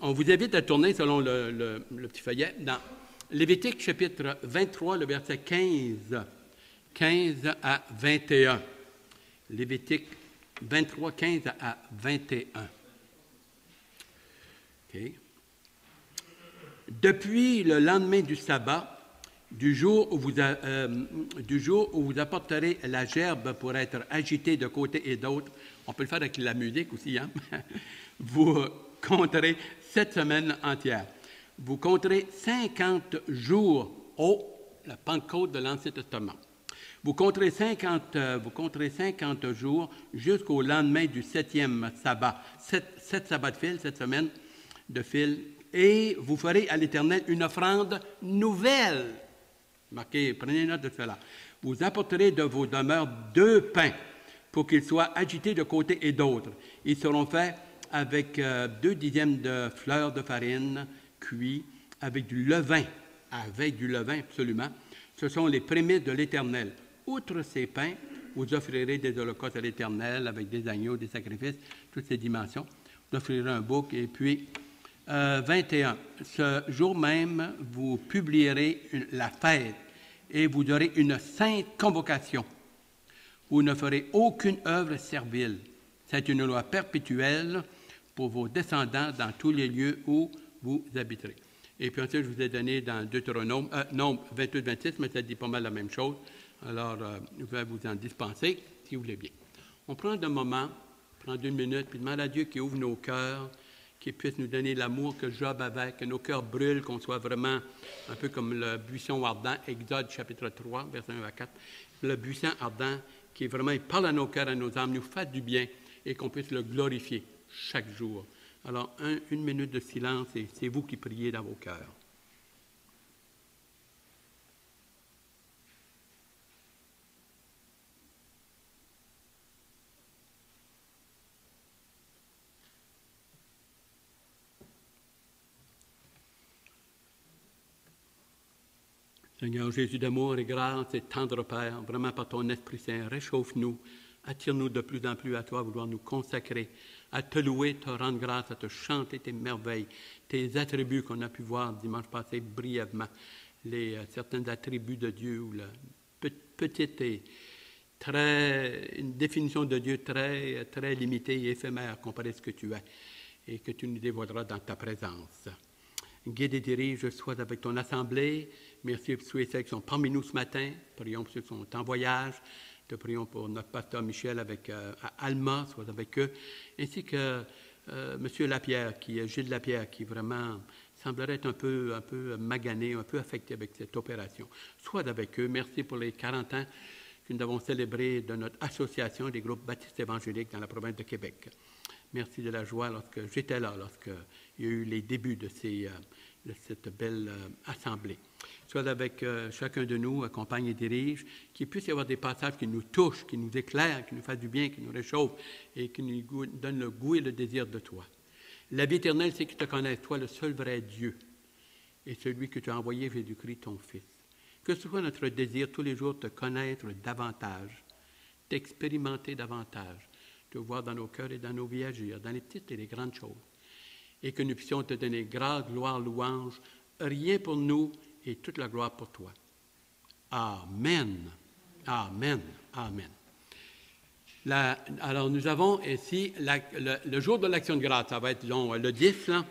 On vous invite à tourner selon le petit feuillet dans Lévitique chapitre 23, le verset 15 à 21. Lévitique 23, 15 à 21. Okay. Depuis le lendemain du sabbat, du jour où vous apporterez la gerbe pour être agitée de côté et d'autre, on peut le faire avec la musique aussi, hein? Vous compterez 7 semaines entières. Vous compterez 50 jours la Pentecôte de l'Ancien Testament. Vous compterez 50 jours jusqu'au lendemain du 7e sabbat. 7 sabbats de fil, 7 semaines de fil. Et vous ferez à l'Éternel une offrande nouvelle. Marquez, prenez note de cela. Vous apporterez de vos demeures 2 pains pour qu'ils soient agités de côté et d'autre. Ils seront faits avec 2 dixièmes de fleurs de farine cuits avec du levain. Avec du levain, absolument. Ce sont les prémices de l'Éternel. Outre ces pains, vous offrirez des holocaustes à l'Éternel avec des agneaux, des sacrifices, toutes ces dimensions. Vous offrirez un bouc. Et puis, 21. Ce jour même, vous publierez la fête et vous aurez une sainte convocation. Vous ne ferez aucune œuvre servile. C'est une loi perpétuelle pour vos descendants dans tous les lieux où vous habiterez. Et puis ensuite, je vous ai donné dans Deutéronome, Nombre 28-26, mais ça dit pas mal la même chose. Alors, je vais vous en dispenser, si vous voulez bien. On prend un moment, prend 2 minutes, puis demande à Dieu qu'il ouvre nos cœurs, qu'il puisse nous donner l'amour que Job avait, que nos cœurs brûlent, qu'on soit vraiment un peu comme le buisson ardent, Exode chapitre 3, versets 1 à 4. Le buisson ardent qui vraiment, il parle à nos cœurs, à nos âmes, nous fasse du bien et qu'on puisse le glorifier chaque jour. Alors, 1 minute de silence et c'est vous qui priez dans vos cœurs. Seigneur Jésus d'amour et grâce et tendre Père, vraiment par ton Esprit Saint, réchauffe-nous, attire-nous de plus en plus à toi, vouloir nous consacrer, à te louer, te rendre grâce, à te chanter tes merveilles, tes attributs qu'on a pu voir dimanche passé brièvement, certains attributs de Dieu, ou la petite et une définition de Dieu très, très limitée et éphémère comparée à ce que tu es, et que tu nous dévoileras dans ta présence. Guide et dirige, sois avec ton assemblée. Merci pour ceux et celles qui sont parmi nous ce matin. Prions pour ceux qui sont en voyage. Te prions pour notre pasteur Michel avec Alma, sois avec eux. Ainsi que M. Lapierre, Gilles Lapierre, qui vraiment semblerait être un peu magané, un peu affecté avec cette opération. Sois avec eux. Merci pour les 40 ans que nous avons célébrés de notre association des groupes baptistes évangéliques dans la province de Québec. Merci de la joie lorsque j'étais là, lorsqu'il y a eu les débuts de cette belle assemblée. Sois avec chacun de nous, accompagne et dirige, qu'il puisse y avoir des passages qui nous touchent, qui nous éclairent, qui nous fassent du bien, qui nous réchauffent et qui nous donnent le goût et le désir de toi. La vie éternelle, c'est qu'ils te connaissent, toi, le seul vrai Dieu, et celui que tu as envoyé, Jésus-Christ, ton Fils. Que ce soit notre désir tous les jours de te connaître davantage, d'expérimenter davantage, de voir dans nos cœurs et dans nos vies agir, dans les petites et les grandes choses, et que nous puissions te donner grâce, gloire, louange, rien pour nous et toute la gloire pour toi. Amen. Amen. Amen. Alors, nous avons ici le jour de l'Action de grâce, ça va être le 10, là.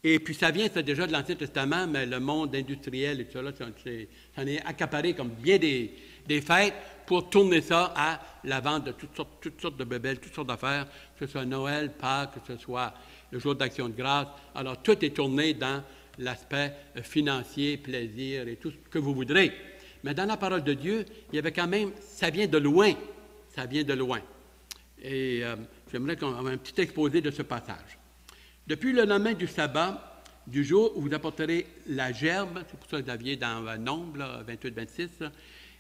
Et puis ça vient déjà de l'Ancien Testament, mais le monde industriel et tout ça, ça en est accaparé comme bien des fêtes pour tourner ça à la vente de toutes sortes de bébelles, toutes sortes d'affaires, que ce soit Noël, Pâques, que ce soit le jour d'Action de grâce. Alors, tout est tourné dans l'aspect financier, plaisir et tout ce que vous voudrez. Mais dans la parole de Dieu, il y avait quand même, ça vient de loin. Ça vient de loin. Et j'aimerais qu'on ait un petit exposé de ce passage. Depuis le lendemain du sabbat, du jour où vous apporterez la gerbe, c'est pour ça que vous aviez dans Nombre 28-26,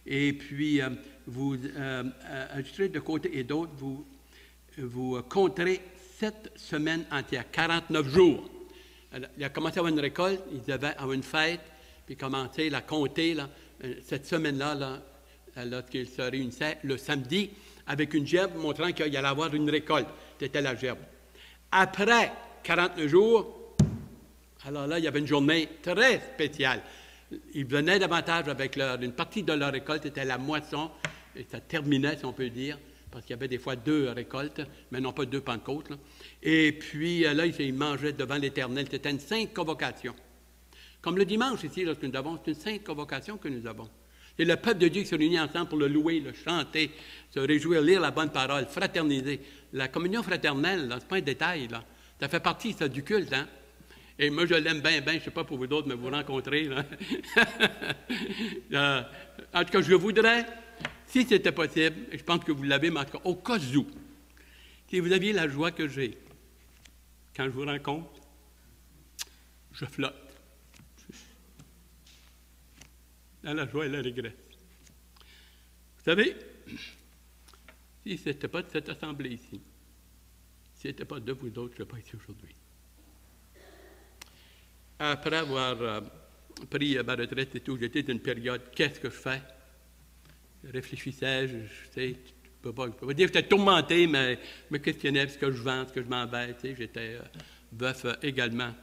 et puis vous ajouterez de côté et d'autre, vous compterez 7 semaines entières, 49 jours. Alors, il a commencé à avoir une récolte, il devait avoir une fête, puis commencer à compter cette semaine-là, lorsqu'il se réunissait le samedi, avec une gerbe montrant qu'il allait avoir une récolte. C'était la gerbe. Après 49 jours, Alors là, il y avait une journée très spéciale. Ils venaient davantage avec une partie de leur récolte, c'était la moisson, et ça terminait, si on peut dire, parce qu'il y avait des fois 2 récoltes, mais non pas 2 Pentecôtes. Là. Et puis là, ils mangeaient devant l'Éternel. C'était une sainte convocation. Comme le dimanche ici, lorsque nous avons, c'est une sainte convocation que nous avons. C'est le peuple de Dieu qui se réunit ensemble pour le louer, le chanter, se réjouir, lire la bonne parole, fraterniser. La communion fraternelle, ce n'est pas un détail. Là. Ça fait partie ça, du culte. Hein? Et moi, je l'aime bien, je ne sais pas pour vous d'autres, mais vous rencontrez. Là. En tout cas, je voudrais, si c'était possible, je pense que vous l'avez, mais en tout cas, au cas où, si vous aviez la joie que j'ai, quand je vous rencontre, je flotte. Dans la joie et la régresse. Vous savez, si ce n'était pas de cette assemblée ici, si ce n'était pas de vous d'autres, je ne serais pas ici aujourd'hui. Après avoir pris ma retraite et tout, j'étais dans une période, qu'est-ce que je fais? Je réfléchissais, je sais, je ne peux pas dire que j'étais tourmenté, mais je me questionnais ce que je vends, ce que je m'embête. Tu sais, j'étais veuf également.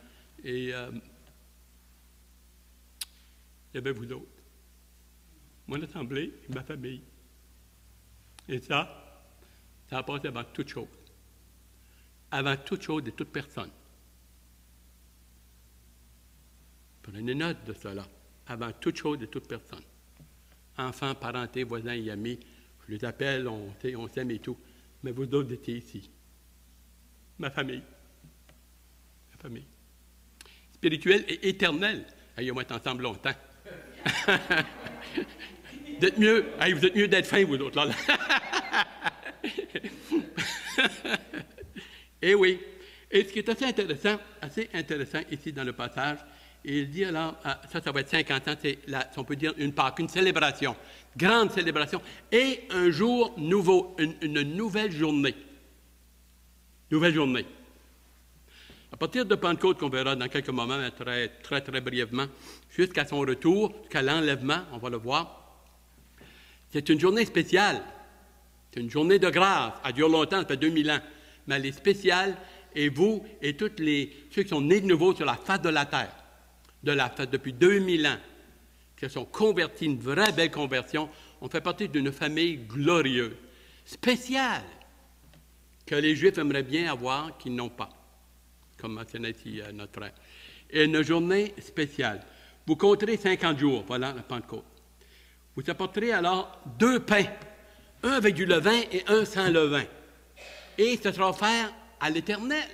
Et il y avait vous d'autres. Mon assemblée et ma famille. Et ça a passé avant toute chose. Avant toute chose et toute personne. Prenez note de cela. Avant toute chose et toute personne. Enfants, parentés, voisins et amis, je les appelle, on s'aime et tout. Mais vous d'autres étiez ici. Ma famille. Ma famille. Spirituelle et éternelle. Hey, on va être ensemble longtemps. Vous êtes mieux. Hey, vous êtes mieux d'être fins, vous autres, là. Et oui. Et ce qui est assez intéressant ici dans le passage, il dit alors, ça va être 50 ans, c'est, on peut dire, une Pâque, une célébration, grande célébration, et un jour nouveau, une nouvelle journée. Nouvelle journée. À partir de Pentecôte, qu'on verra dans quelques moments, mais très, très, très brièvement, jusqu'à son retour, jusqu'à l'enlèvement, on va le voir, c'est une journée spéciale. C'est une journée de grâce. Elle dure longtemps, ça fait 2000 ans. Mais elle est spéciale, et vous et tous ceux qui sont nés de nouveau sur la face de la terre, depuis 2000 ans, qui se sont convertis, une vraie belle conversion, on fait partie d'une famille glorieuse, spéciale, que les Juifs aimeraient bien avoir, qu'ils n'ont pas, comme mentionnait ici notre frère. Et une journée spéciale. Vous compterez 50 jours, voilà la Pentecôte. Vous apporterez alors 2 pains, un avec du levain et un sans levain. Et ce sera offert à l'Éternel.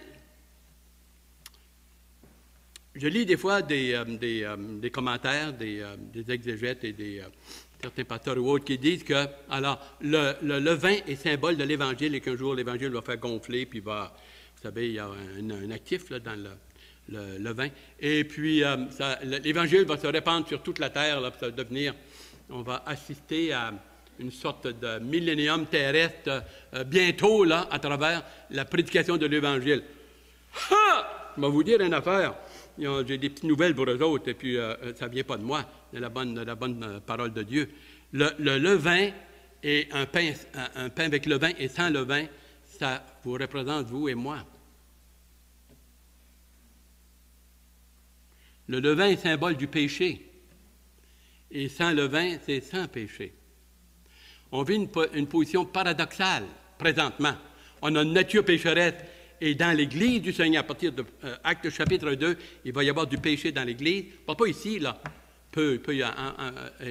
Je lis des fois des commentaires, des exégètes et certains pasteurs ou autres qui disent que alors, le levain est symbole de l'Évangile et qu'un jour l'Évangile va faire gonfler, puis va, vous savez, il y a un actif là, dans le levain. Et puis, l'Évangile va se répandre sur toute la terre, là, pour devenir, on va assister à une sorte de millénium terrestre bientôt, là, à travers la prédication de l'Évangile. Ha! Je vais vous dire une affaire. J'ai des petites nouvelles pour eux autres, et puis ça ne vient pas de moi, de la bonne parole de Dieu. Le levain et un pain avec levain et sans levain, ça vous représente vous et moi. Le levain est symbole du péché, et sans levain, c'est sans péché. On vit une position paradoxale présentement. On a une nature pécheresse. Et dans l'Église du Seigneur, à partir de Actes chapitre 2, il va y avoir du péché dans l'Église. Pas ici, là.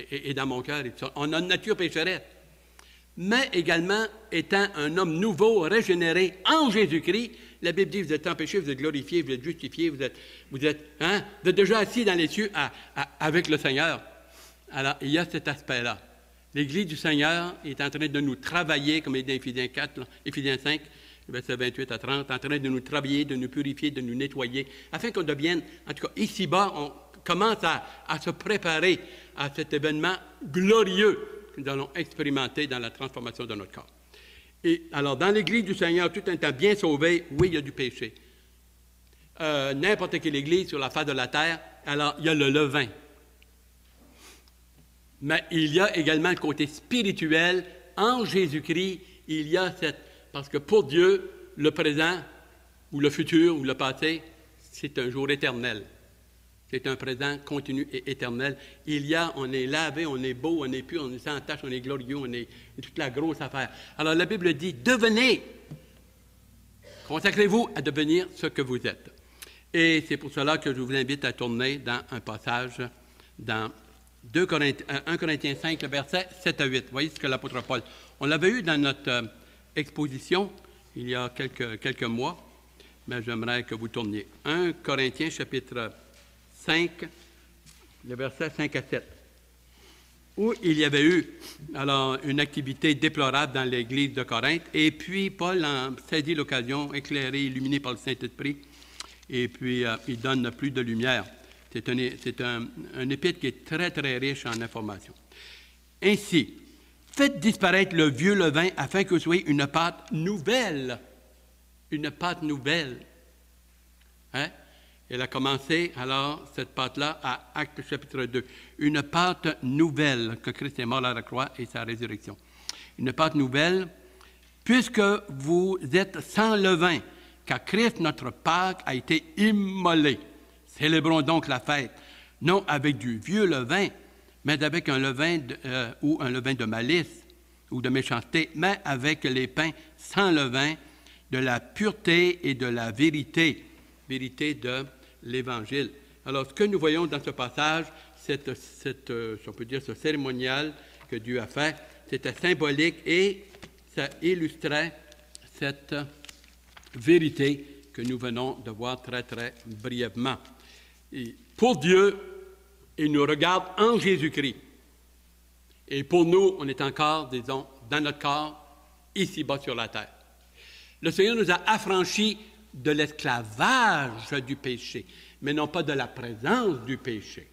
Et dans mon cœur. On a une nature pécheresse. Mais également, étant un homme nouveau, régénéré en Jésus-Christ, la Bible dit, vous êtes sans péché, vous êtes glorifié, vous êtes justifié, vous êtes déjà assis dans les cieux avec le Seigneur. Alors, il y a cet aspect-là. L'Église du Seigneur est en train de nous travailler, comme il dit dans Éphésiens 4, là, Éphésiens 5, versets 28 à 30, en train de nous travailler, de nous purifier, de nous nettoyer, afin qu'on devienne, en tout cas ici-bas, on commence à se préparer à cet événement glorieux que nous allons expérimenter dans la transformation de notre corps. Et alors, dans l'Église du Seigneur, tout un temps bien sauvé, oui, il y a du péché. N'importe quelle Église sur la face de la terre, alors il y a le levain. Mais il y a également le côté spirituel. En Jésus-Christ, il y a cette... Parce que pour Dieu, le présent, ou le futur, ou le passé, c'est un jour éternel. C'est un présent continu et éternel. On est lavé, on est beau, on est pur, on est sans tache, on est glorieux, on est toute la grosse affaire. Alors la Bible dit, devenez, consacrez-vous à devenir ce que vous êtes. Et c'est pour cela que je vous invite à tourner dans un passage dans 1 Corinthiens 5, le verset 7 à 8. Voyez ce que l'apôtre Paul. On l'avait eu dans notre exposition il y a quelques mois, mais j'aimerais que vous tourniez. 1 Corinthiens chapitre 5, le verset 5 à 7, où il y avait eu alors une activité déplorable dans l'église de Corinthe, et puis Paul en saisit l'occasion, éclairé, illuminé par le Saint-Esprit, et puis il donne plus de lumière. C'est un épître qui est très, très riche en informations. Ainsi, faites disparaître le vieux levain afin que vous soyez une pâte nouvelle. Une pâte nouvelle. Hein? Elle a commencé, alors, cette pâte-là, à Actes chapitre 2. Une pâte nouvelle, que Christ est mort à la croix et sa résurrection. Une pâte nouvelle, puisque vous êtes sans levain, car Christ, notre Pâque, a été immolé. Célébrons donc la fête, non avec du vieux levain, mais avec un levain ou un levain de malice ou de méchanceté, mais avec les pains sans levain, de la pureté et de la vérité de l'Évangile. Alors, ce que nous voyons dans ce passage, si on peut dire, ce cérémonial que Dieu a fait, c'était symbolique et ça illustrait cette vérité que nous venons de voir très, très brièvement. Et pour Dieu, il nous regarde en Jésus-Christ. Et pour nous, on est encore, disons, dans notre corps, ici-bas sur la terre. Le Seigneur nous a affranchis de l'esclavage du péché, mais non pas de la présence du péché.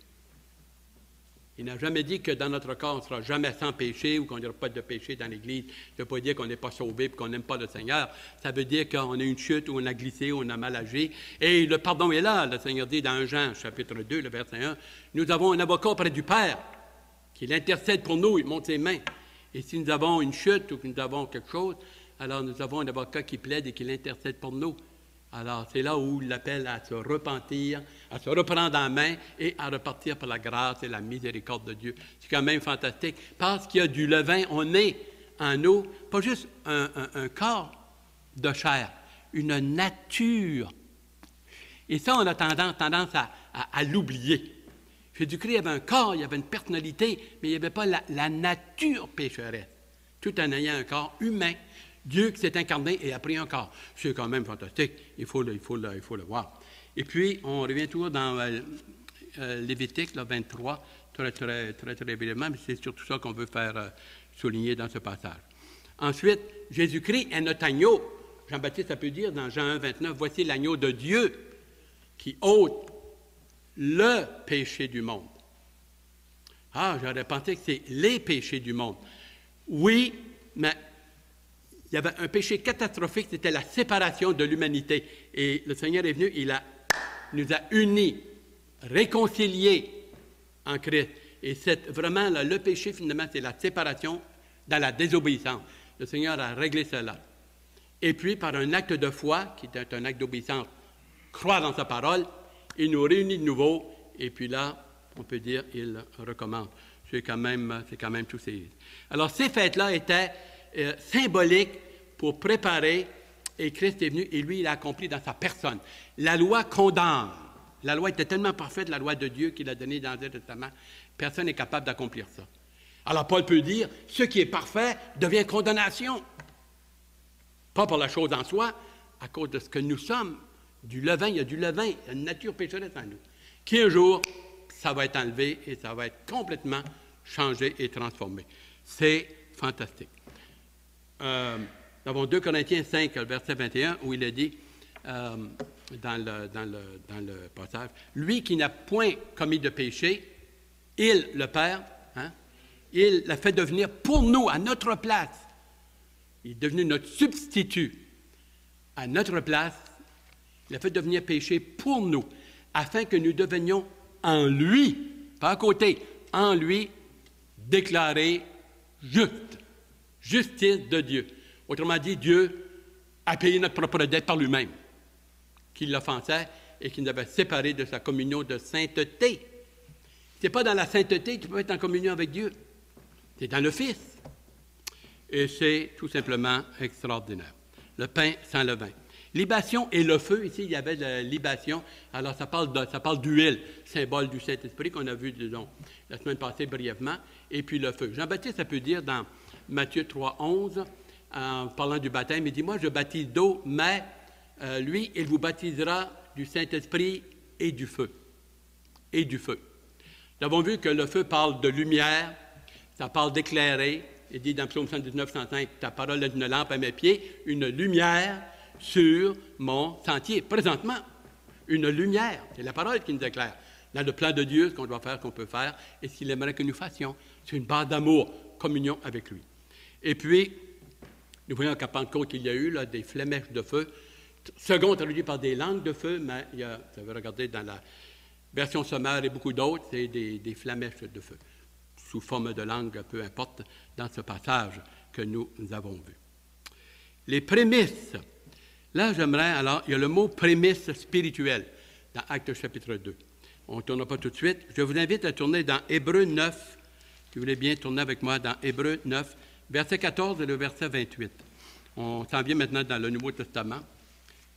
Il n'a jamais dit que dans notre corps, on ne sera jamais sans péché ou qu'on n'aura pas de péché dans l'Église. Ça ne veut pas dire qu'on n'est pas sauvé et qu'on n'aime pas le Seigneur. Ça veut dire qu'on a une chute ou on a glissé ou on a mal agi. Et le pardon est là. Le Seigneur dit dans Jean, chapitre 2, le verset 1, « Nous avons un avocat auprès du Père qui l'intercède pour nous, il monte ses mains. Et si nous avons une chute ou que nous avons quelque chose, alors nous avons un avocat qui plaide et qui l'intercède pour nous. » Alors, c'est là où il l'appelle à se repentir, à se reprendre en main et à repartir par la grâce et la miséricorde de Dieu. C'est quand même fantastique. Parce qu'il y a du levain, on est en nous, pas juste un corps de chair, une nature. Et ça, on a tendance à l'oublier. Jésus-Christ avait un corps, il avait une personnalité, mais il n'y avait pas la nature pécheresse, tout en ayant un corps humain. Dieu qui s'est incarné et a pris un corps. C'est quand même fantastique. Il faut le voir. Et puis, on revient toujours dans Lévitique, 23, très, très, très, très brièvement, mais c'est surtout ça qu'on veut faire souligner dans ce passage. Ensuite, Jésus-Christ est notre agneau. Jean-Baptiste a pu dire dans Jean 1, 29, « Voici l'agneau de Dieu qui ôte le péché du monde. » Ah, j'aurais pensé que c'est les péchés du monde. Oui, mais il y avait un péché catastrophique, c'était la séparation de l'humanité. Et le Seigneur est venu, nous a unis, réconciliés en Christ. Et c'est vraiment le péché, finalement, c'est la séparation dans la désobéissance. Le Seigneur a réglé cela. Et puis, par un acte de foi, qui est un acte d'obéissance, croire dans sa parole, il nous réunit de nouveau, et puis là, on peut dire, il recommence. C'est quand même tous ces... Alors, ces fêtes-là étaient symbolique pour préparer, et Christ est venu, et lui, il a accompli dans sa personne. La loi condamne. La loi était tellement parfaite, la loi de Dieu qu'il a donnée dans l'Ancien Testament, personne n'est capable d'accomplir ça. Alors, Paul peut dire, ce qui est parfait devient condamnation. Pas pour la chose en soi, à cause de ce que nous sommes. Du levain, il y a du levain, il y a une nature pécheresse en nous. Qui un jour, ça va être enlevé et ça va être complètement changé et transformé. C'est fantastique. Nous avons 2 Corinthiens 5, verset 21, où il est dit, dans le passage, « Lui qui n'a point commis de péché, il, le Père, il l'a fait devenir pour nous, à notre place. Il est devenu notre substitut. À notre place, il a fait devenir péché pour nous, afin que nous devenions en lui, pas à côté, en lui, déclarés justes. Justice de Dieu. Autrement dit, Dieu a payé notre propre dette par lui-même. Qui l'offensait, et qui nous avait séparés de sa communion de sainteté. Ce n'est pas dans la sainteté que tu peux être en communion avec Dieu. C'est dans le Fils. Et c'est tout simplement extraordinaire. Le pain sans levain. Libation et le feu. Ici, il y avait de la libation. Alors, ça parle d'huile, symbole du Saint-Esprit qu'on a vu, disons, la semaine passée brièvement. Et puis le feu. Jean-Baptiste, ça peut dire dans Matthieu 3,11, en parlant du baptême, il dit, moi, je baptise d'eau, mais lui, il vous baptisera du Saint-Esprit et du feu. Et du feu. Nous avons vu que le feu parle de lumière, ça parle d'éclairer. Il dit dans Psaume 119, 105, ta parole est une lampe à mes pieds, une lumière sur mon sentier. Présentement, une lumière, c'est la parole qui nous éclaire. Dans le plan de Dieu, ce qu'on doit faire, qu'on peut faire, et ce qu'il aimerait que nous fassions. C'est une base d'amour, communion avec lui. Et puis, nous voyons qu'à Pentecôte, il y a eu là, des flémèches de feu, second traduit par des langues de feu, mais il y a, vous avez regardé dans la version sommaire et beaucoup d'autres, c'est des flamèches de feu, sous forme de langue, peu importe, dans ce passage que nous avons vu. Les prémices. Là, j'aimerais, alors, il y a le mot prémisse spirituelle dans Actes chapitre 2. On ne tournera pas tout de suite. Je vous invite à tourner dans Hébreux 9, si vous voulez bien tourner avec moi dans Hébreux 9, verset 14 et le verset 28. On s'en vient maintenant dans le Nouveau Testament.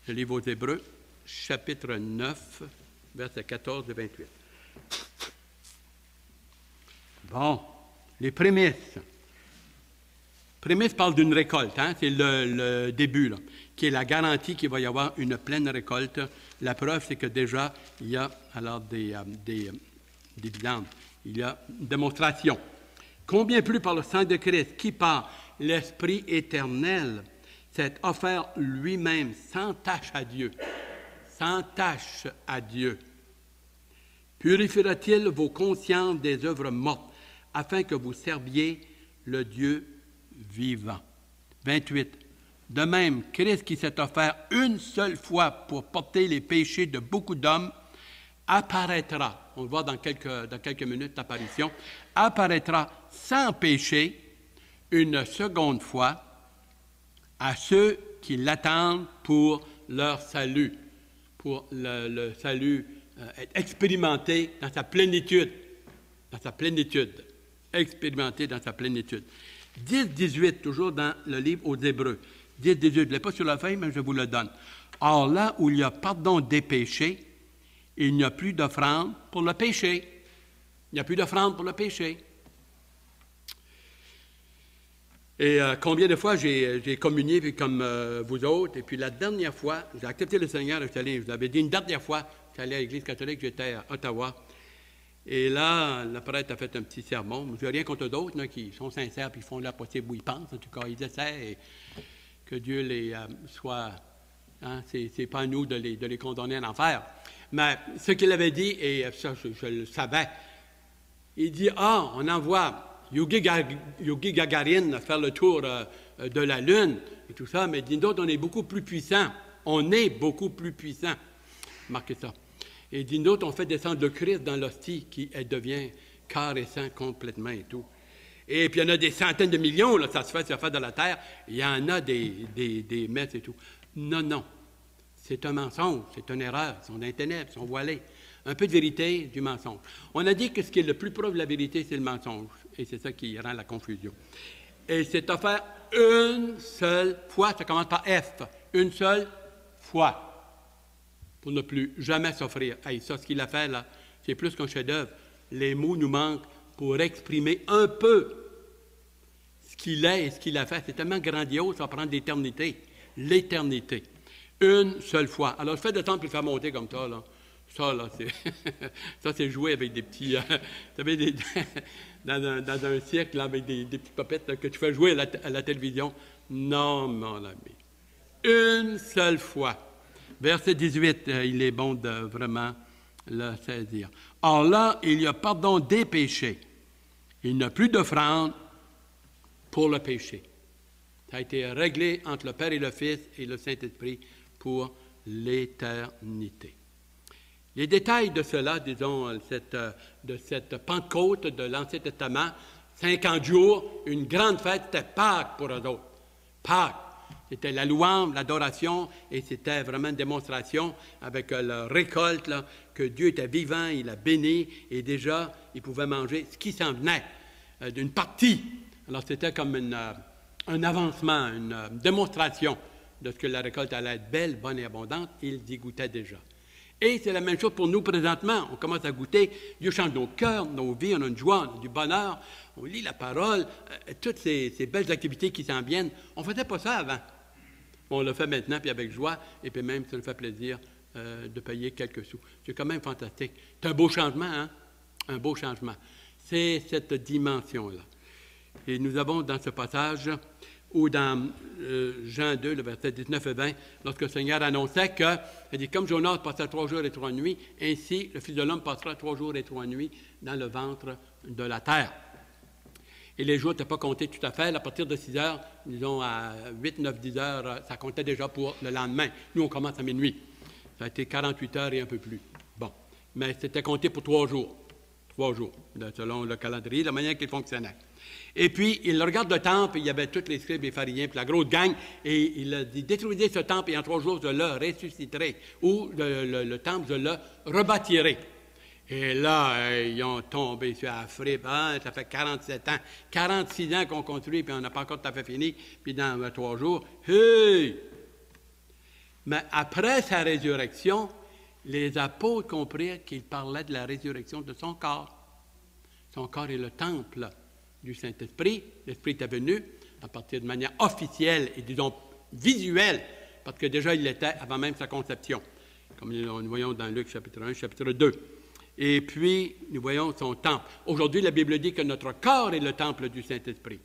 Je lis vos Hébreux, chapitre 9, versets 14 et 28. Bon, les prémices. Prémices parle d'une récolte, hein? C'est le début, là, qui est la garantie qu'il va y avoir une pleine récolte. La preuve, c'est que déjà, il y a alors des bilans, il y a une démonstration. Combien plus par le sang de Christ, qui par l'Esprit éternel s'est offert lui-même sans tache à Dieu, purifiera-t-il vos consciences des œuvres mortes, afin que vous serviez le Dieu vivant. 28. De même, Christ qui s'est offert une seule fois pour porter les péchés de beaucoup d'hommes, apparaîtra, on le voit dans quelques minutes d'apparition, apparaîtra sans péché une seconde fois à ceux qui l'attendent pour leur salut, pour le salut expérimenté dans sa plénitude, expérimenté dans sa plénitude. 10-18, toujours dans le livre aux Hébreux. 10-18, je ne l'ai pas sur la feuille, mais je vous le donne. Or, là où il y a pardon des péchés, il n'y a plus d'offrande pour le péché. Il n'y a plus d'offrande pour le péché. Et combien de fois j'ai communié comme vous autres, et puis la dernière fois, j'ai accepté le Seigneur, je vous avais dit une dernière fois, je suis allé à l'Église catholique, j'étais à Ottawa, et là, le prêtre a fait un petit sermon. Je n'ai rien contre d'autres là, qui sont sincères et font leur possible où ils pensent. En tout cas, ils essaient et que Dieu les soit... Hein, c'est pas à nous de les condamner en enfer. Mais ce qu'il avait dit, et ça, je le savais, il dit, on envoie Yogi Gagarin faire le tour de la Lune et tout ça, mais d'autres, on est beaucoup plus puissants. On est beaucoup plus puissants. Marquez ça. Et d'autres, on fait descendre le Christ dans l'hostie qui devient caressant complètement et tout. Et puis, il y en a des centaines de millions, là, ça se fait dans la terre. Il y en a des messes et tout. Non. C'est un mensonge, c'est une erreur. Ils sont dans les ténèbres, ils sont voilés. Un peu de vérité, du mensonge. On a dit que ce qui est le plus proche de la vérité, c'est le mensonge. Et c'est ça qui rend la confusion. Et c'est offert une seule fois, ça commence par F, une seule fois, pour ne plus jamais s'offrir. Hey, ça, ce qu'il a fait, là, c'est plus qu'un chef-d'œuvre. Les mots nous manquent pour exprimer un peu ce qu'il est et ce qu'il a fait. C'est tellement grandiose, ça va prendre l'éternité. L'éternité. Une seule fois. Alors, le fait de temps pour le faire monter comme ça, là, ça, c'est jouer avec des petits... vous savez, dans un cirque, là, avec des petites popettes là, que tu fais jouer à la télévision. Non, mon ami. Une seule fois. Verset 18, il est bon de vraiment le saisir. Or là, il y a pardon des péchés. Il n'y a plus d'offrande pour le péché. Ça a été réglé entre le Père et le Fils et le Saint-Esprit pour l'éternité. Les détails de cela, disons, de cette Pentecôte de l'Ancien Testament, 50 jours, une grande fête, c'était Pâques pour eux autres. Pâques. C'était la louange, l'adoration, et c'était vraiment une démonstration avec la récolte, là, que Dieu était vivant, il a béni, et déjà, il pouvait manger ce qui s'en venait d'une partie. Alors, c'était comme un avancement, une démonstration de ce que la récolte allait être belle, bonne et abondante. Il y goûtait déjà. Et c'est la même chose pour nous présentement. On commence à goûter. Dieu change nos cœurs, nos vies, on a une joie, on a du bonheur. On lit la parole, toutes ces belles activités qui s'en viennent. On ne faisait pas ça avant. On le fait maintenant, puis avec joie, et puis même, ça nous fait plaisir de payer quelques sous. C'est quand même fantastique. C'est un beau changement, hein? Un beau changement. C'est cette dimension-là. Et nous avons dans ce passage, ou dans Jean 2, le verset 19 et 20, lorsque le Seigneur annonçait que, il dit, comme Jonas passera 3 jours et 3 nuits, ainsi le Fils de l'homme passera 3 jours et 3 nuits dans le ventre de la terre. Et les jours n'étaient pas comptés tout à fait. À partir de 6 heures, disons à 8, 9, 10 heures, ça comptait déjà pour le lendemain. Nous, on commence à minuit. Ça a été 48 heures et un peu plus. Bon. Mais c'était compté pour 3 jours. 3 jours, selon le calendrier, la manière qu'il fonctionnait. Et puis, il regarde le temple, il y avait tous les scribes, les pharisiens, puis la grosse gang, et il a dit, détruisez ce temple, et en 3 jours, je le ressusciterai, ou le temple, je le rebâtirai. Et là, ils ont tombé sur la frippe. Ah, ça fait 47 ans, 46 ans qu'on construit, puis on n'a pas encore tout à fait fini. Puis dans 3 jours, hey! Mais après sa résurrection, les apôtres comprirent qu'il parlait de la résurrection de son corps. Son corps est le temple du Saint-Esprit. L'Esprit était venu à partir de manière officielle et, disons, visuelle, parce que déjà, il l'était avant même sa conception, comme nous voyons dans Luc chapitre 1, chapitre 2. Et puis, nous voyons son temple. Aujourd'hui, la Bible dit que notre corps est le temple du Saint-Esprit.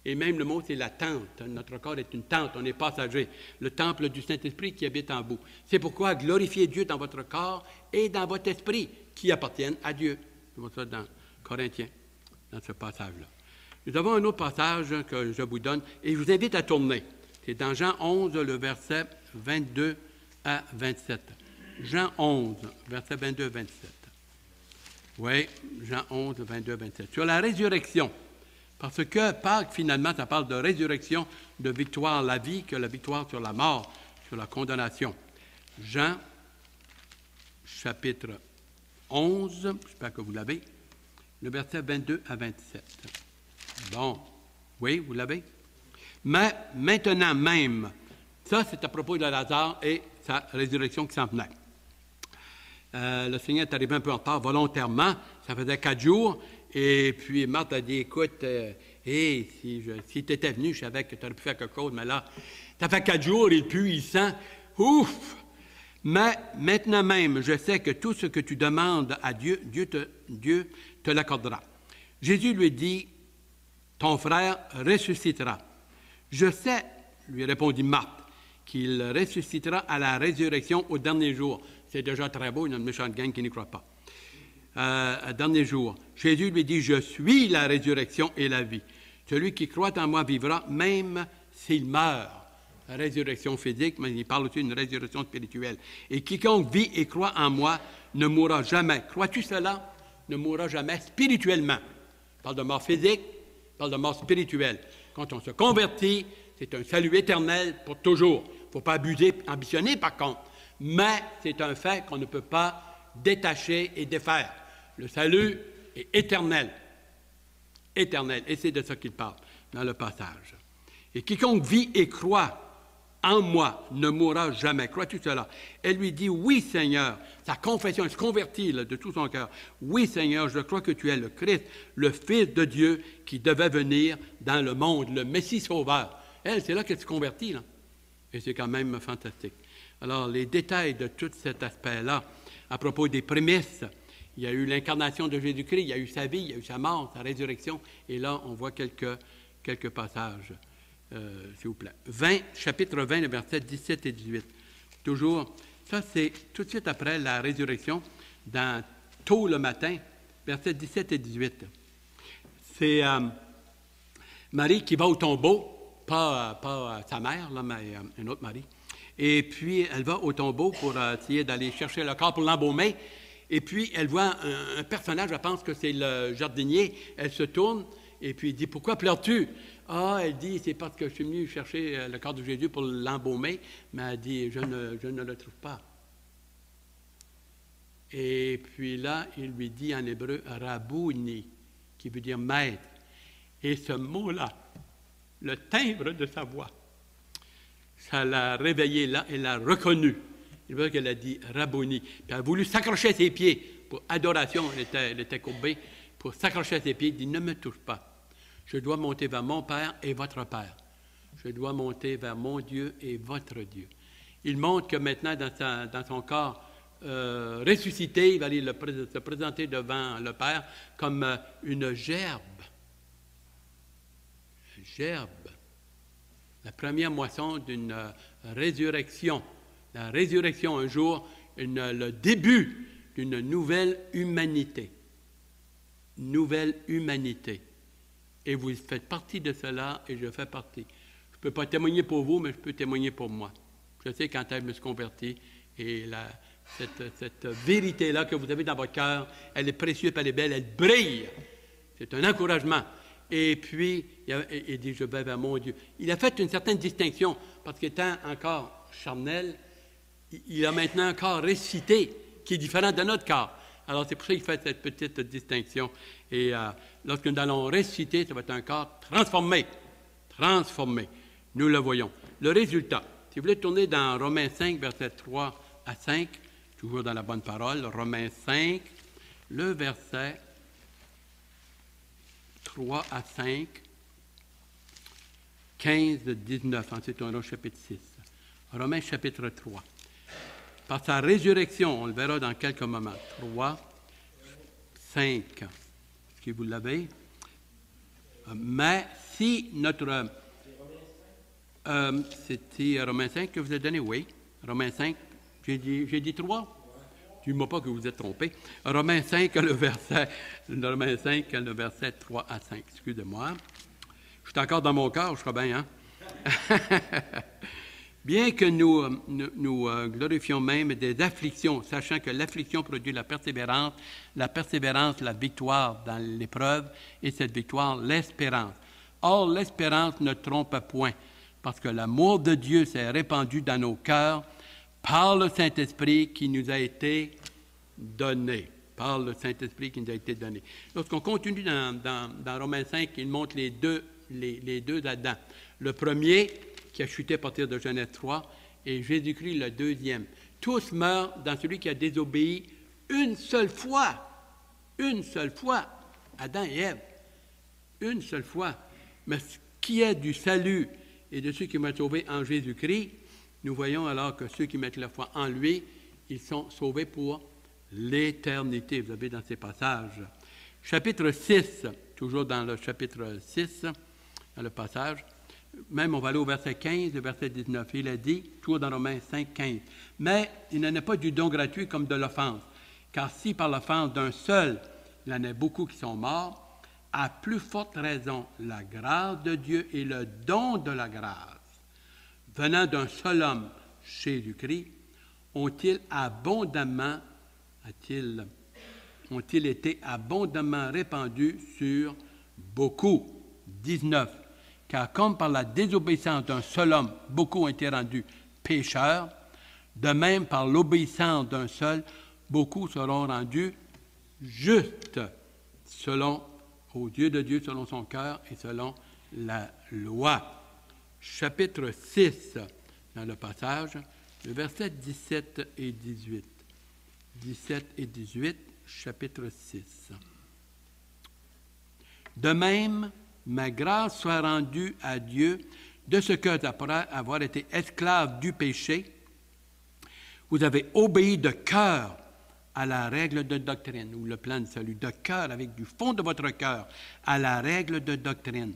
Et même le mot, c'est la tente. Notre corps est une tente, on est passager. Le temple du Saint-Esprit qui habite en vous. C'est pourquoi glorifiez Dieu dans votre corps et dans votre esprit, qui appartiennent à Dieu. C'est ça dans Corinthiens, dans ce passage-là. Nous avons un autre passage que je vous donne, et je vous invite à tourner. C'est dans Jean 11, le verset 22 à 27. Jean 11, verset 22 à 27. Oui, Jean 11, 22 à 27. Sur la résurrection. Parce que Pâques, finalement, ça parle de résurrection, de victoire à la vie, que la victoire sur la mort, sur la condamnation. Jean, chapitre 11, j'espère que vous l'avez, le verset 22 à 27. Bon, oui, vous l'avez? Mais maintenant même, ça c'est à propos de Lazare et sa résurrection qui s'en venait. Le Seigneur est arrivé un peu en retard volontairement, ça faisait 4 jours, et puis Marthe a dit, écoute, si tu étais venu, je savais que tu aurais pu faire quelque chose, mais là, ça fait 4 jours, il pue, il sent, ouf! Mais maintenant même, je sais que tout ce que tu demandes à Dieu, Dieu te l'accordera. Jésus lui dit, ton frère ressuscitera. Je sais, lui répondit Marthe, qu'il ressuscitera à la résurrection au dernier jour. C'est déjà très beau, il y a une méchante gang qui n'y croit pas. Dernier jour, Jésus lui dit, je suis la résurrection et la vie. Celui qui croit en moi vivra, même s'il meurt. La résurrection physique, mais il parle aussi d'une résurrection spirituelle. Et quiconque vit et croit en moi ne mourra jamais. Crois-tu cela? Ne mourra jamais spirituellement. Il parle de mort physique, il parle de mort spirituelle. Quand on se convertit, c'est un salut éternel pour toujours. Il ne faut pas abuser, ambitionner par contre. Mais c'est un fait qu'on ne peut pas détacher et défaire. Le salut est éternel. Éternel. Et c'est de ça qu'il parle dans le passage. Et quiconque vit et croit en moi ne mourra jamais. Crois-tu cela? Elle lui dit, oui Seigneur. Sa confession, elle se convertit là, de tout son cœur. Oui Seigneur, je crois que tu es le Christ, le Fils de Dieu qui devait venir dans le monde, le Messie sauveur. Elle, c'est là qu'elle se convertit. Là. Et c'est quand même fantastique. Alors, les détails de tout cet aspect-là, à propos des prémices, il y a eu l'incarnation de Jésus-Christ, il y a eu sa vie, il y a eu sa mort, sa résurrection, et là, on voit quelques passages, s'il vous plaît. Chapitre 20, le verset 17 et 18. Toujours, ça c'est tout de suite après la résurrection, tôt le matin, versets 17 et 18. C'est Marie qui va au tombeau, pas sa mère, là, mais un autre Marie. Et puis, elle va au tombeau pour essayer d'aller chercher le corps pour l'embaumer. Et puis, elle voit un personnage, je pense que c'est le jardinier. Elle se tourne Et puis il dit, pourquoi pleures-tu? Ah, elle dit, c'est parce que je suis venu chercher le corps de Jésus pour l'embaumer, mais elle dit, je ne le trouve pas. Et puis là, il lui dit en hébreu, Rabouni, qui veut dire maître. Et ce mot-là, le timbre de sa voix, ça l'a réveillée là, elle l'a reconnu. Il veut qu'elle a dit Rabouni. Puis elle a voulu s'accrocher à ses pieds pour adoration, elle était courbée, pour s'accrocher à ses pieds. Il dit, ne me touche pas. Je dois monter vers mon Père et votre Père. Je dois monter vers mon Dieu et votre Dieu. Il montre que maintenant, dans son corps ressuscité, il va aller se présenter devant le Père comme une gerbe. Une gerbe. La première moisson d'une résurrection. La résurrection, un jour, le début d'une nouvelle humanité. Nouvelle humanité. Et vous faites partie de cela et je fais partie. Je ne peux pas témoigner pour vous, mais je peux témoigner pour moi. Je sais quand je me suis converti et cette vérité-là que vous avez dans votre cœur, elle est précieuse, elle est belle, elle brille. C'est un encouragement. Et puis, il dit, je vais vers mon Dieu. Il a fait une certaine distinction, parce qu'étant encore charnel, il a maintenant un corps ressuscité, qui est différent de notre corps. Alors, c'est pour ça qu'il fait cette petite distinction. Et lorsque nous allons ressusciter, ça va être un corps transformé. Transformé. Nous le voyons. Le résultat, si vous voulez tourner dans Romains 5, versets 3 à 5, toujours dans la bonne parole, Romains 5, le verset 3 à 5, 15, 19, ensuite on est au chapitre 6. Romains chapitre 3. Par sa résurrection, on le verra dans quelques moments. 3, 5. Est-ce que vous l'avez? Mais si notre... c'était Romains 5 que vous avez donné, oui. Romains 5, j'ai dit 3? Dis-moi pas que vous êtes trompé. Romains 5, le verset 3 à 5. Excusez-moi. Je suis encore dans mon corps, je crois bien, hein? Bien que nous glorifions même des afflictions, sachant que l'affliction produit la persévérance, la victoire dans l'épreuve, et cette victoire, l'espérance. Or, l'espérance ne trompe point, parce que l'amour de Dieu s'est répandu dans nos cœurs par le Saint-Esprit qui nous a été donné. Par le Saint-Esprit qui nous a été donné. Lorsqu'on continue dans Romains 5, il montre les deux Adams. Le premier, qui a chuté à partir de Genèse 3, et Jésus-Christ le deuxième. Tous meurent dans celui qui a désobéi une seule fois. Une seule fois. Adam et Ève. Une seule fois. Mais ce qui est du salut et de ceux qui m'ont sauvé en Jésus-Christ, nous voyons alors que ceux qui mettent la foi en lui, ils sont sauvés pour l'éternité. Vous avez dans ces passages. Chapitre 6, toujours dans le chapitre 6, dans le passage, même on va aller au verset 15, le verset 19. Il a dit, toujours dans Romains 5, 15, « Mais il n'en est pas du don gratuit comme de l'offense, car si par l'offense d'un seul, il y en a beaucoup qui sont morts, à plus forte raison, la grâce de Dieu et le don de la grâce, venant d'un seul homme, Jésus-Christ, ont-ils été abondamment répandus sur beaucoup. » 19. Car comme par la désobéissance d'un seul homme, beaucoup ont été rendus pécheurs, de même par l'obéissance d'un seul, beaucoup seront rendus justes, selon au Dieu de Dieu, selon son cœur et selon la loi. Chapitre 6, dans le passage, le verset 17 et 18. 17 et 18, chapitre 6. De même, ma grâce soit rendue à Dieu de ce que, après avoir été esclave du péché, vous avez obéi de cœur à la règle de doctrine, ou le plan de salut, de cœur, avec du fond de votre cœur, à la règle de doctrine,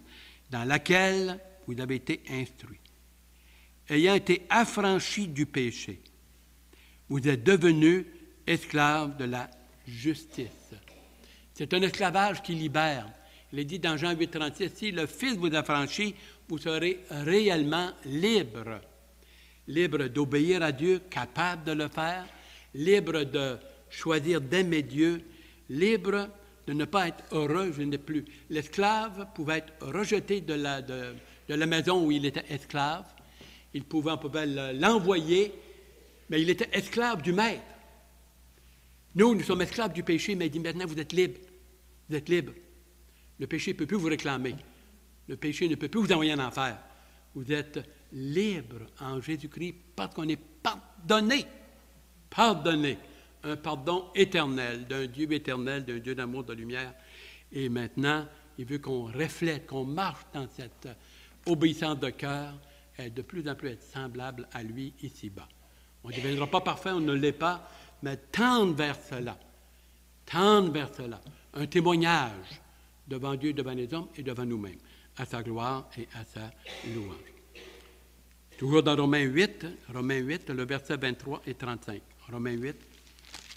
dans laquelle vous avez été instruits. Ayant été affranchis du péché, vous êtes devenus esclaves de la justice. C'est un esclavage qui libère. Il est dit dans Jean 8, 36, « Si le Fils vous affranchit, vous serez réellement libres. » Libre d'obéir à Dieu, capable de le faire, libre de choisir d'aimer Dieu, libre de ne pas être heureux, je n'ai plus. L'esclave pouvait être rejeté de la maison où il était esclave. On pouvait l'envoyer, mais il était esclave du maître. Nous sommes esclaves du péché, mais il dit maintenant, vous êtes libre. Vous êtes libre. Le péché ne peut plus vous réclamer. Le péché ne peut plus vous envoyer en enfer. Vous êtes libre en Jésus-Christ parce qu'on est pardonné. Pardonné. Un pardon éternel, d'un Dieu éternel, d'un Dieu d'amour, de lumière. Et maintenant, il veut qu'on reflète, qu'on marche dans cette obéissance de cœur et de plus en plus être semblable à lui ici-bas. On ne deviendra pas parfait, on ne l'est pas, mais tendre vers cela. Tendre vers cela. Un témoignage devant Dieu, devant les hommes et devant nous-mêmes, à sa gloire et à sa louange. Toujours dans Romains 8, le verset 23 et 35. Romains 8,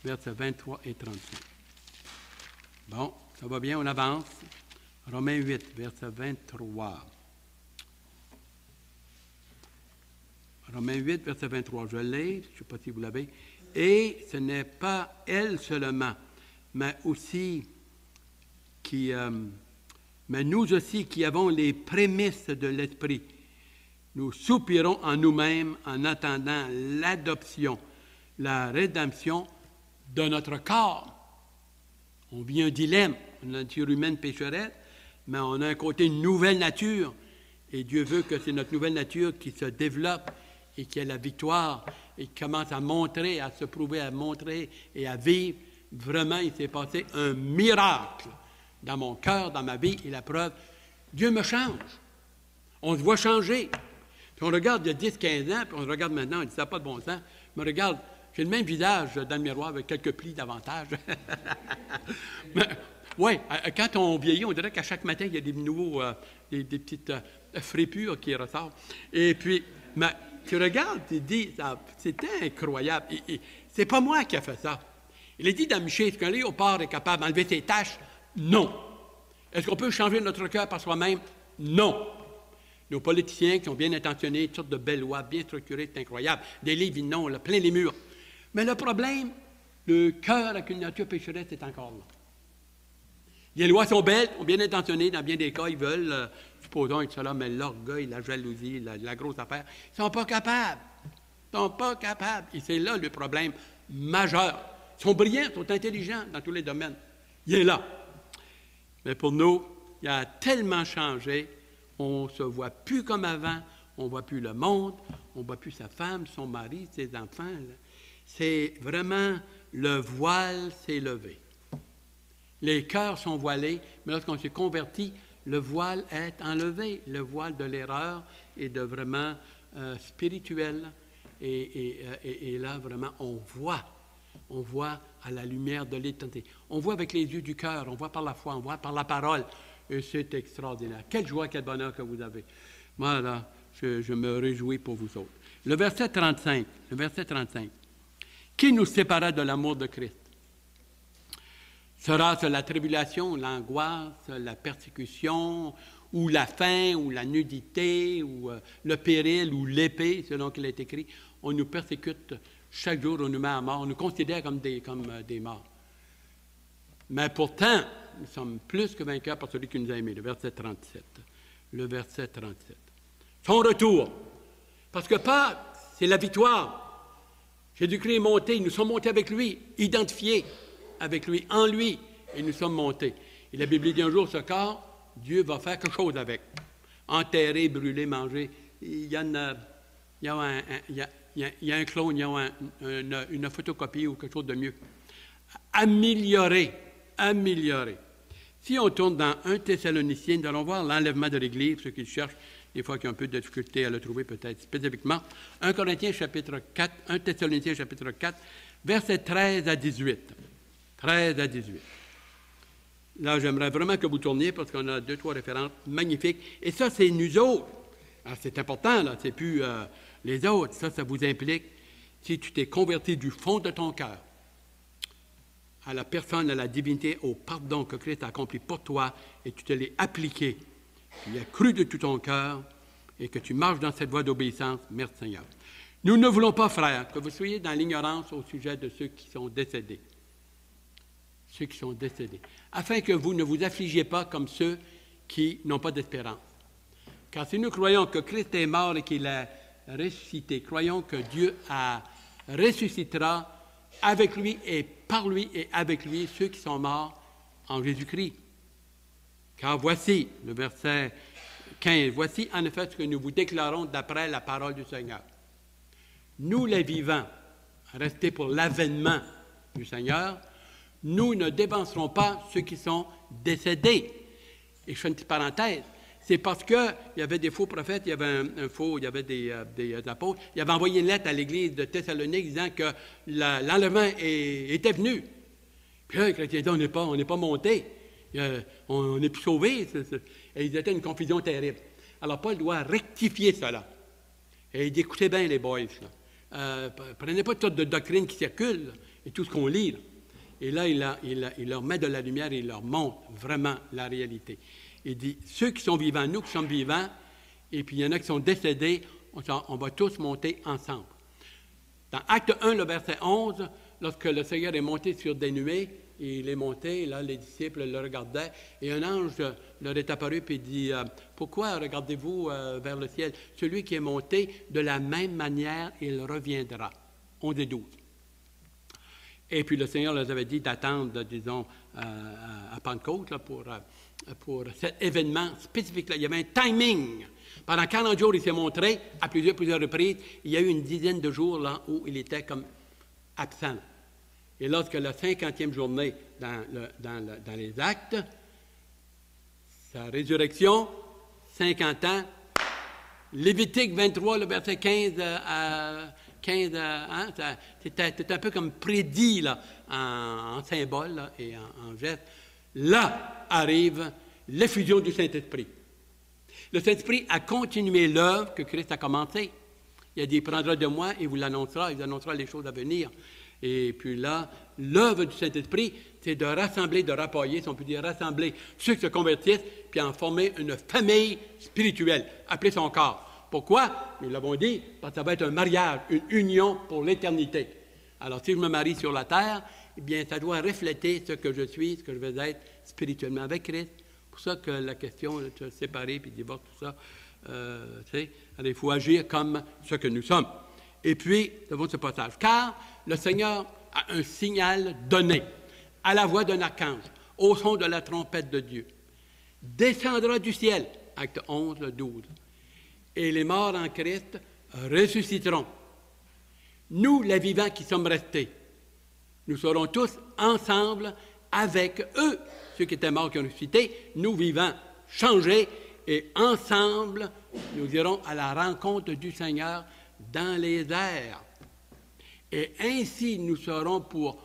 versets 23 et 35. Bon, ça va bien, on avance. Romains 8, verset 23. Romains 8, verset 23, je l'ai, je ne sais pas si vous l'avez. Et ce n'est pas elle seulement, mais nous aussi qui avons les prémices de l'Esprit, nous soupirons en nous-mêmes en attendant l'adoption, la rédemption de notre corps. On vit un dilemme, une nature humaine pécheresse, mais on a un côté une nouvelle nature, et Dieu veut que c'est notre nouvelle nature qui se développe et qui ait la victoire, et qui commence à montrer, à se prouver, à montrer et à vivre. Vraiment, il s'est passé un miracle dans mon cœur, dans ma vie, et la preuve, Dieu me change. On se voit changer. Puis on regarde il y a 10-15 ans, puis on regarde maintenant, on dit ça n'a pas de bon sens. Je me regarde, j'ai le même visage dans le miroir avec quelques plis davantage. Oui, quand on vieillit, on dirait qu'à chaque matin, il y a des nouveaux, des petites frépures qui ressortent. Et puis, mais, tu regardes, tu dis, c'était incroyable. C'est pas moi qui ai fait ça. Il est dit dans Michée, est-ce qu'un léopard est capable d'enlever ses taches? Non. Est-ce qu'on peut changer notre cœur par soi-même? Non. Nos politiciens qui sont bien intentionnés, toutes sortes de belles lois, bien structurées, c'est incroyable. Des livres, non, là, plein les murs. Mais le problème, le cœur avec une nature pécheresse est encore là. Les lois sont belles, sont bien intentionnées, dans bien des cas, ils veulent, supposons être cela, mais l'orgueil, la jalousie, la grosse affaire, ils ne sont pas capables. Ils ne sont pas capables. Et c'est là le problème majeur. Ils sont brillants, ils sont intelligents dans tous les domaines. Il est là. Mais pour nous, il a tellement changé, on ne se voit plus comme avant, on ne voit plus le monde, on ne voit plus sa femme, son mari, ses enfants. C'est vraiment, le voile s'est levé. Les cœurs sont voilés, mais lorsqu'on s'est converti, le voile est enlevé, le voile de l'erreur et de vraiment spirituel. Et là, vraiment, on voit à la lumière de l'éternité. On voit avec les yeux du cœur, on voit par la foi, on voit par la parole. Et c'est extraordinaire. Quelle joie, quel bonheur que vous avez. Moi, là, je me réjouis pour vous autres. Le verset 35. Qui nous séparera de l'amour de Christ? Sera-ce la tribulation, l'angoisse, la persécution, ou la faim, ou la nudité, ou le péril, ou l'épée, selon qu'il est écrit? On nous persécute chaque jour, on nous met à mort, on nous considère comme des morts. Mais pourtant, nous sommes plus que vainqueurs par celui qui nous a aimés. Le verset 37. Son retour. Parce que Pâques, c'est la victoire. Jésus-Christ est monté, nous sommes montés avec lui, identifiés avec lui, en lui, et nous sommes montés. Et la Bible dit un jour, ce corps, Dieu va faire quelque chose avec. Enterrer, brûler, manger. Il y a un clone, il y a une photocopie ou quelque chose de mieux. Améliorer. Si on tourne dans 1 Thessaloniciens, nous allons voir l'enlèvement de l'Église, ceux qui le cherchent, des fois qui ont un peu de difficulté à le trouver peut-être spécifiquement. 1 Thessaloniciens chapitre 4, versets 13 à 18. 13 à 18. Là, j'aimerais vraiment que vous tourniez parce qu'on a 2-3 références magnifiques. Et ça, c'est nous autres. Alors, c'est important, là, c'est plus les autres. Ça vous implique, si tu t'es converti du fond de ton cœur à la personne, à la divinité, au pardon que Christ a accompli pour toi, et tu te l'es appliqué, tu y as cru de tout ton cœur, et que tu marches dans cette voie d'obéissance, merci Seigneur. Nous ne voulons pas, frères, que vous soyez dans l'ignorance au sujet de ceux qui sont décédés. ceux qui sont décédés, afin que vous ne vous affligiez pas comme ceux qui n'ont pas d'espérance. Car si nous croyons que Christ est mort et qu'il a ressuscité, croyons que Dieu ressuscitera avec lui et par lui et avec lui ceux qui sont morts en Jésus-Christ. Car voici, le verset 15, voici en effet ce que nous vous déclarons d'après la parole du Seigneur. Nous les vivants, restés pour l'avènement du Seigneur, nous ne dévancerons pas ceux qui sont décédés. Et je fais une petite parenthèse. C'est parce qu'il y avait des faux prophètes, il y avait il y avait des apôtres. Il avait envoyé une lettre à l'église de Thessalonique disant que l'enlèvement était venu. Puis là, les chrétiens disaient, on n'est pas montés. On n'est plus sauvés. Et ils étaient une confusion terrible. Alors Paul doit rectifier cela. Et il dit, écoutez bien les boys, prenez pas toutes de doctrines qui circulent et tout ce qu'on lit. Là. Et là, il leur met de la lumière et il leur montre vraiment la réalité. Il dit, ceux qui sont vivants, nous qui sommes vivants, et puis il y en a qui sont décédés, on va tous monter ensemble. Dans Acte 1, le verset 11, lorsque le Seigneur est monté sur des nuées, il est monté, là, les disciples le regardaient, et un ange leur est apparu et dit, pourquoi regardez-vous vers le ciel? Celui qui est monté, de la même manière, il reviendra. 11 et 12. Et puis le Seigneur leur avait dit d'attendre, disons, à Pentecôte là, pour cet événement spécifique-là. Il y avait un timing. Pendant 40 jours, il s'est montré à plusieurs reprises. Il y a eu une dizaine de jours là, où il était comme absent. Et lorsque la 50e journée dans les actes, sa résurrection, 50 ans, Lévitique 23, le verset 15 à 15, hein, c'était un peu comme prédit là, en symbole là, et en geste. Là arrive l'effusion du Saint-Esprit. Le Saint-Esprit a continué l'œuvre que Christ a commencée. Il a dit, il prendra de moi et vous l'annoncera, il annoncera les choses à venir. Et puis là, l'œuvre du Saint-Esprit, c'est de rassembler, de rapporter, si on peut dire rassembler ceux qui se convertissent, puis en former une famille spirituelle, appelée son corps. Pourquoi? Nous l'avons dit, parce que ça va être un mariage, une union pour l'éternité. Alors, si je me marie sur la terre, eh bien, ça doit refléter ce que je suis, ce que je vais être spirituellement avec Christ. C'est pour ça que la question de se séparer, puis divorce, tout ça, il faut agir comme ce que nous sommes. Et puis, devant ce passage, car le Seigneur a un signal donné à la voix d'un archange, au son de la trompette de Dieu. Descendra du ciel, acte 11, 12. Et les morts en Christ ressusciteront. Nous, les vivants qui sommes restés, nous serons tous ensemble avec eux, ceux qui étaient morts qui ont ressuscité, nous vivants, changés, et ensemble, nous irons à la rencontre du Seigneur dans les airs. Et ainsi, nous serons pour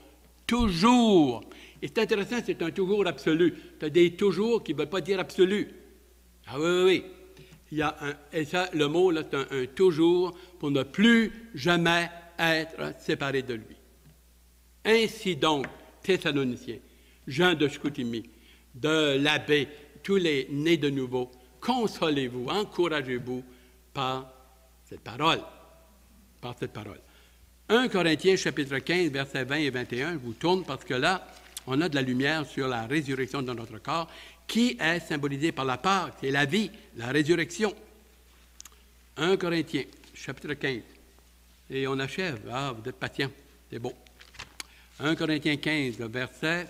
toujours. Et c'est intéressant, c'est un toujours absolu. Tu as des toujours qui ne veulent pas dire absolu. Ah oui. Il y a et ça, le mot, là, c'est un toujours pour ne plus jamais être séparé de lui. Ainsi donc, Thessaloniciens, Jean de Chicoutimi, de l'abbé, tous les nés de nouveau, consolez-vous, encouragez-vous par cette parole. Par cette parole. 1 Corinthiens, chapitre 15, versets 20 et 21, je vous tourne parce que là, on a de la lumière sur la résurrection de notre corps, qui est symbolisée par la Pâque, c'est la vie, la résurrection. 1 Corinthiens, chapitre 15. Et on achève. Ah, vous êtes patient, c'est beau. 1 Corinthiens 15, le verset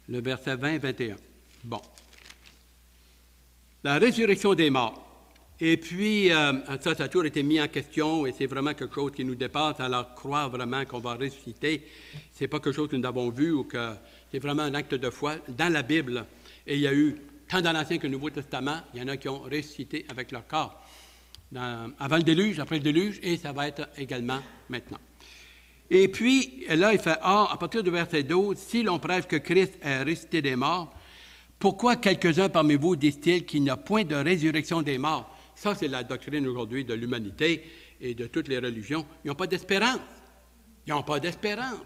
20 et 21. Bon. La résurrection des morts. Et puis, ça a toujours été mis en question et c'est vraiment quelque chose qui nous dépasse. Alors, croire vraiment qu'on va ressusciter, ce n'est pas quelque chose que nous avons vu ou que c'est vraiment un acte de foi dans la Bible. Et il y a eu, tant dans l'Ancien que le Nouveau Testament, il y en a qui ont ressuscité avec leur corps. Avant le déluge, après le déluge, et ça va être également maintenant. Et puis, là, il fait, à partir du verset 12, si l'on prêche que Christ est ressuscité des morts, pourquoi quelques-uns parmi vous disent-ils qu'il n'y a point de résurrection des morts? Ça, c'est la doctrine aujourd'hui de l'humanité et de toutes les religions. Ils n'ont pas d'espérance. Ils n'ont pas d'espérance.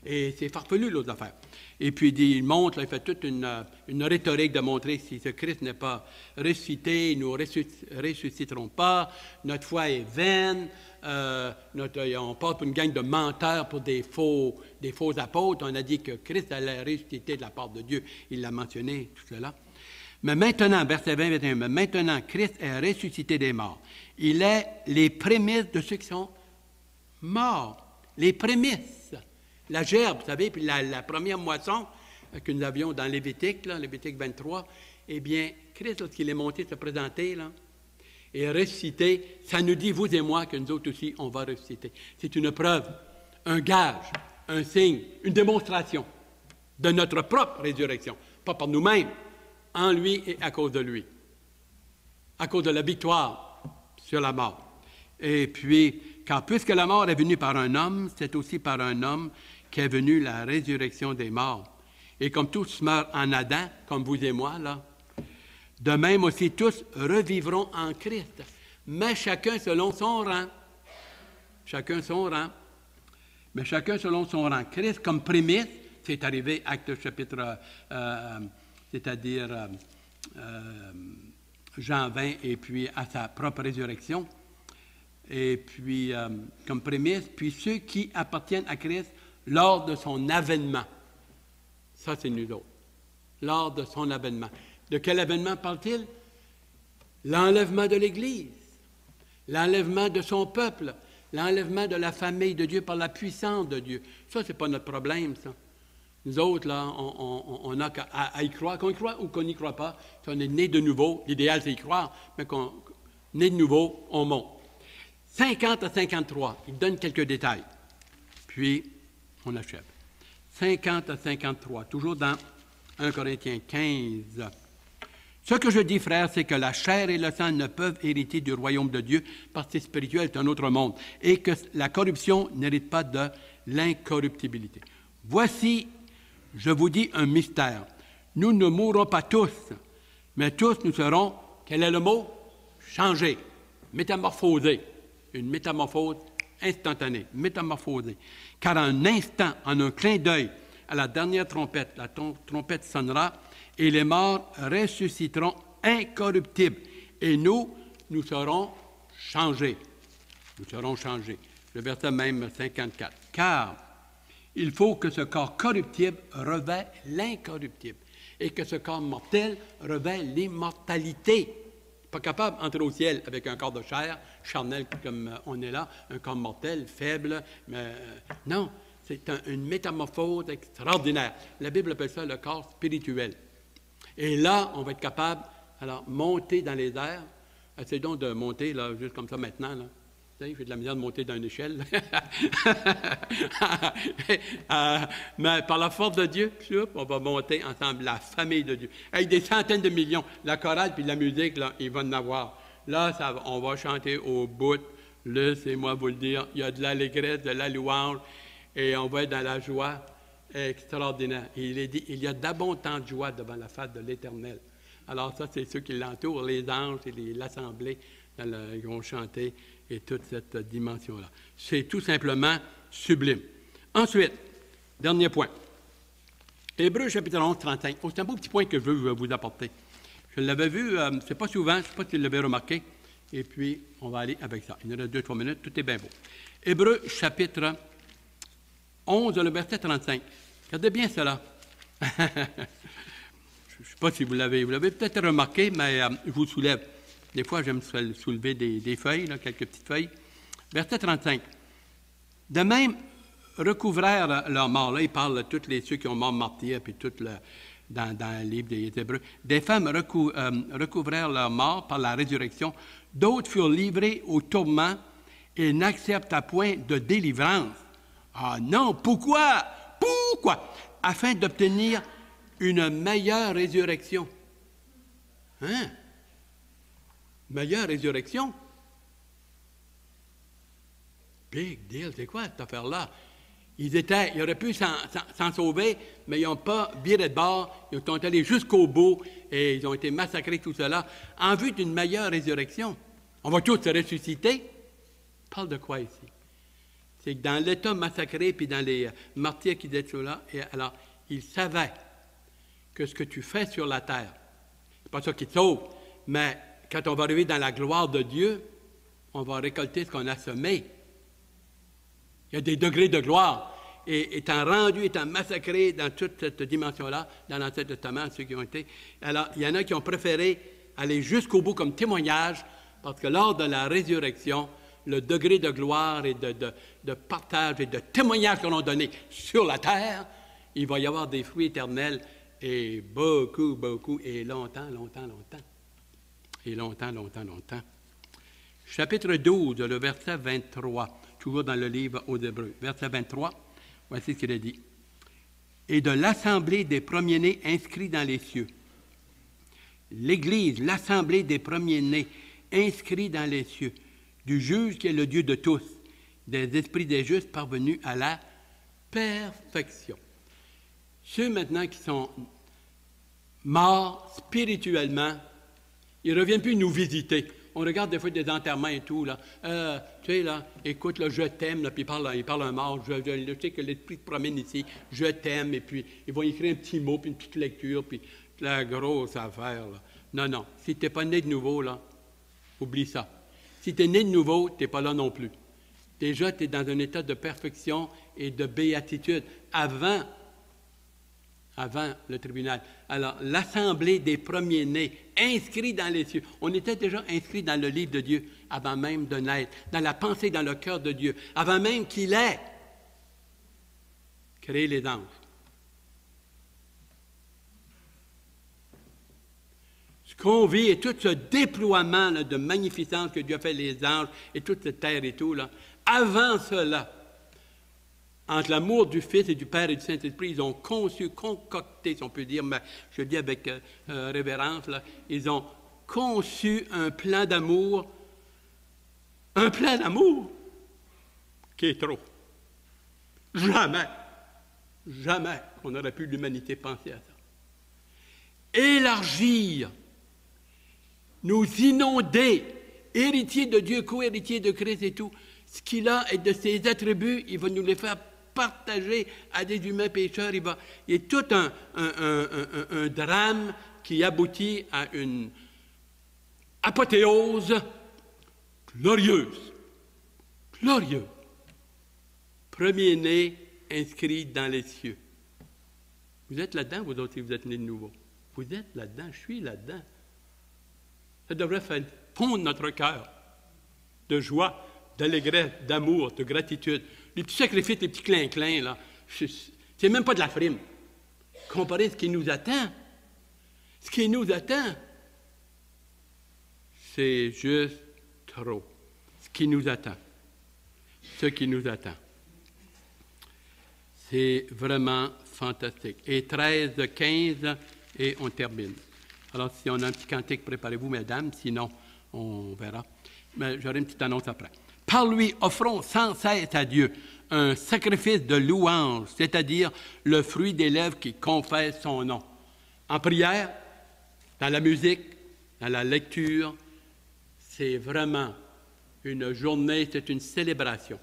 Et c'est farfelu, l'autre affaire. Et puis, il montre, là, il fait toute une rhétorique de montrer si ce Christ n'est pas ressuscité, nous ne ressusciterons pas, notre foi est vaine, on passe pour une gang de menteurs, pour des faux apôtres. On a dit que Christ allait ressusciter de la part de Dieu. Il l'a mentionné, tout cela. Mais maintenant, verset 20-21, mais maintenant, Christ est ressuscité des morts. Il est les prémices de ceux qui sont morts. Les prémices. La gerbe, vous savez, puis la première moisson que nous avions dans Lévitique, là, Lévitique 23, eh bien, Christ, lorsqu'il est monté se présenter, là, et ressuscité, ça nous dit, vous et moi, que nous autres aussi, on va ressusciter. C'est une preuve, un gage, un signe, une démonstration de notre propre résurrection. Pas par nous-mêmes, en lui et à cause de lui. À cause de la victoire sur la mort. Et puis, car puisque la mort est venue par un homme, c'est aussi par un homme qu'est venue la résurrection des morts. Et comme tous meurent en Adam, comme vous et moi, là, de même aussi tous revivront en Christ, mais chacun selon son rang. Chacun son rang. Mais chacun selon son rang. Christ comme prémisse, c'est arrivé, Actes chapitre, c'est-à-dire Jean 20, et puis à sa propre résurrection. Et puis, comme prémisse, puis ceux qui appartiennent à Christ lors de son avènement. Ça, c'est nous autres. Lors de son avènement. De quel avènement parle-t-il? L'enlèvement de l'Église, l'enlèvement de son peuple, l'enlèvement de la famille de Dieu par la puissance de Dieu. Ça, ce n'est pas notre problème, ça. Nous autres, là, on n'a qu'à y croire, qu'on y croit ou qu'on n'y croit pas. Si on est né de nouveau, l'idéal, c'est y croire, mais qu'on est né de nouveau, on monte. 50 à 53, il donne quelques détails. Puis, on achève. 50 à 53, toujours dans 1 Corinthiens 15. Ce que je dis, frère, c'est que la chair et le sang ne peuvent hériter du royaume de Dieu parce que c'est spirituel, c'est un autre monde, et que la corruption n'hérite pas de l'incorruptibilité. Voici, je vous dis un mystère. Nous ne mourrons pas tous, mais tous nous serons, quel est le mot? Changés, métamorphosés. Une métamorphose instantanée, métamorphosée. Car en un instant, en un clin d'œil, à la dernière trompette, la trompette sonnera, et les morts ressusciteront incorruptibles. Et nous serons changés. Nous serons changés. Le verset même 54. Car il faut que ce corps corruptible revêt l'incorruptible et que ce corps mortel revêt l'immortalité. Pas capable d'entrer au ciel avec un corps de chair, charnel comme on est là, un corps mortel, faible, mais non, c'est une métamorphose extraordinaire. La Bible appelle ça le corps spirituel. Et là, on va être capable, alors, monter dans les airs. Essayez donc de monter, là, juste comme ça maintenant, là. Vous savez, j'ai de la misère de monter dans une échelle. Mais par la force de Dieu, on va monter ensemble, la famille de Dieu. Avec des centaines de millions. La chorale puis la musique, là, il va en avoir. Là, on va chanter au bout. Laissez-moi vous le dire. Il y a de l'allégresse, de la louange. Et on va être dans la joie extraordinaire. Et il est dit, il y a d'abondantes joies devant la face de l'Éternel. Alors ça, c'est ceux qui l'entourent, les anges et l'assemblée, ils vont chanter et toute cette dimension-là. C'est tout simplement sublime. Ensuite, dernier point. Hébreux chapitre 11, 35. C'est un beau petit point que je veux vous apporter. Je l'avais vu, c'est pas souvent, je ne sais pas si vous l'avez remarqué, et puis on va aller avec ça. Il nous reste 2-3 minutes, tout est bien beau. Hébreux chapitre 11, le verset 35. Regardez bien cela. Je ne sais pas si vous l'avez peut-être remarqué, mais je vous soulève. Des fois, j'aime soulever des feuilles, là, quelques petites feuilles. Verset 35. De même, recouvrèrent leur mort. Là, il parle de tous ceux qui ont mort martyrs, puis tout dans le livre des Hébreux. Des femmes recouvrèrent leur mort par la résurrection. D'autres furent livrés au tourment et n'acceptent point de délivrance. Ah non, pourquoi? Pourquoi? Afin d'obtenir une meilleure résurrection. Hein? Meilleure résurrection? Big deal, c'est quoi cette affaire-là? Ils auraient pu s'en sauver, mais ils n'ont pas viré de bord, ils sont allés jusqu'au bout et ils ont été massacrés, tout cela, en vue d'une meilleure résurrection. On va tous se ressusciter. On parle de quoi ici? C'est que dans l'État massacré, puis dans les martyrs qui étaient là, et alors, ils savaient que ce que tu fais sur la terre, c'est pas ça qui te sauve, mais quand on va arriver dans la gloire de Dieu, on va récolter ce qu'on a semé. Il y a des degrés de gloire. Et étant rendu, étant massacré dans toute cette dimension-là, dans l'Ancien Testament, ceux qui ont été. Alors, il y en a qui ont préféré aller jusqu'au bout comme témoignage, parce que lors de la résurrection, le degré de gloire et de partage et de témoignage qu'on a donné sur la terre, il va y avoir des fruits éternels et beaucoup, beaucoup, et longtemps, longtemps, longtemps. Et longtemps, longtemps, longtemps. Chapitre 12, le verset 23, toujours dans le livre aux Hébreux. Verset 23, voici ce qu'il a dit. « Et de l'assemblée des premiers-nés inscrits dans les cieux. » L'Église, l'assemblée des premiers-nés inscrits dans les cieux, du juge qui est le Dieu de tous, des esprits des justes parvenus à la perfection. Ceux maintenant qui sont morts spirituellement, ils ne reviennent plus nous visiter. On regarde des fois des enterrements et tout, là. Tu sais, là, écoute, là, je t'aime, là, puis il parle un mort, je sais que l'Esprit se promène ici, je t'aime, et puis ils vont écrire un petit mot, puis une petite lecture, puis la grosse affaire, là. Non, non, si tu n'es pas né de nouveau, là, oublie ça. Si tu es né de nouveau, tu n'es pas là non plus. Déjà, tu es dans un état de perfection et de béatitude avant le tribunal. Alors, l'assemblée des premiers-nés, inscrits dans les cieux. On était déjà inscrits dans le livre de Dieu avant même de naître, dans la pensée, dans le cœur de Dieu, avant même qu'il ait créé les anges. Ce qu'on vit et tout ce déploiement là, de magnificence que Dieu a fait, les anges et toute cette terre et tout, là, avant cela, entre l'amour du Fils et du Père et du Saint-Esprit, ils ont conçu, concocté, si on peut dire, mais je le dis avec révérence, là, ils ont conçu un plan d'amour qui est trop. Jamais on aurait pu, l'humanité, penser à ça. Élargir, nous inonder, héritiers de Dieu, co-héritiers de Christ et tout, ce qu'il a et de ses attributs, il va nous les faire partager à des humains pécheurs. Il y a tout un drame qui aboutit à une apothéose glorieuse. Glorieuse. Premier-né inscrit dans les cieux. Vous êtes là-dedans, vous autres, si vous êtes nés de nouveau. Vous êtes là-dedans, je suis là-dedans. Ça devrait faire fondre notre cœur de joie, d'allégresse, d'amour, de gratitude. Les petits sacrifices, les petits clins-clins, là, c'est même pas de la frime. Comparé à ce qui nous attend. Ce qui nous attend, c'est juste trop. Ce qui nous attend. Ce qui nous attend. C'est vraiment fantastique. Et 13, 15, et on termine. Alors, si on a un petit cantique, préparez-vous, mesdames, sinon, on verra. Mais j'aurai une petite annonce après. Par lui, offrons sans cesse à Dieu un sacrifice de louange, c'est-à-dire le fruit des lèvres qui confessent son nom. En prière, dans la musique, dans la lecture, c'est vraiment une journée, c'est une célébration.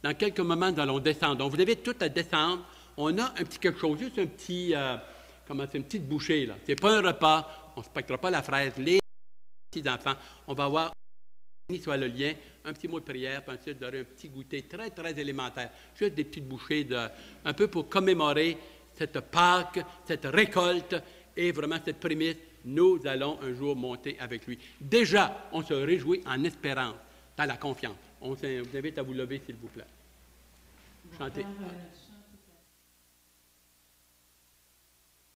Dans quelques moments, nous allons descendre. Donc, vous avez tout à descendre. On a un petit quelque chose, juste un petit, c'est une petite bouchée, là. C'est pas un repas, on ne spectera pas la fraise. Les petits enfants, on va avoir soit le lien, un petit mot de prière, puis ensuite un petit goûter très, très élémentaire. Juste des petites bouchées, un peu pour commémorer cette Pâque, cette récolte et vraiment cette prémisse. Nous allons un jour monter avec lui. Déjà, on se réjouit en espérance, dans la confiance. On vous invite à vous lever, s'il vous plaît. Chantez.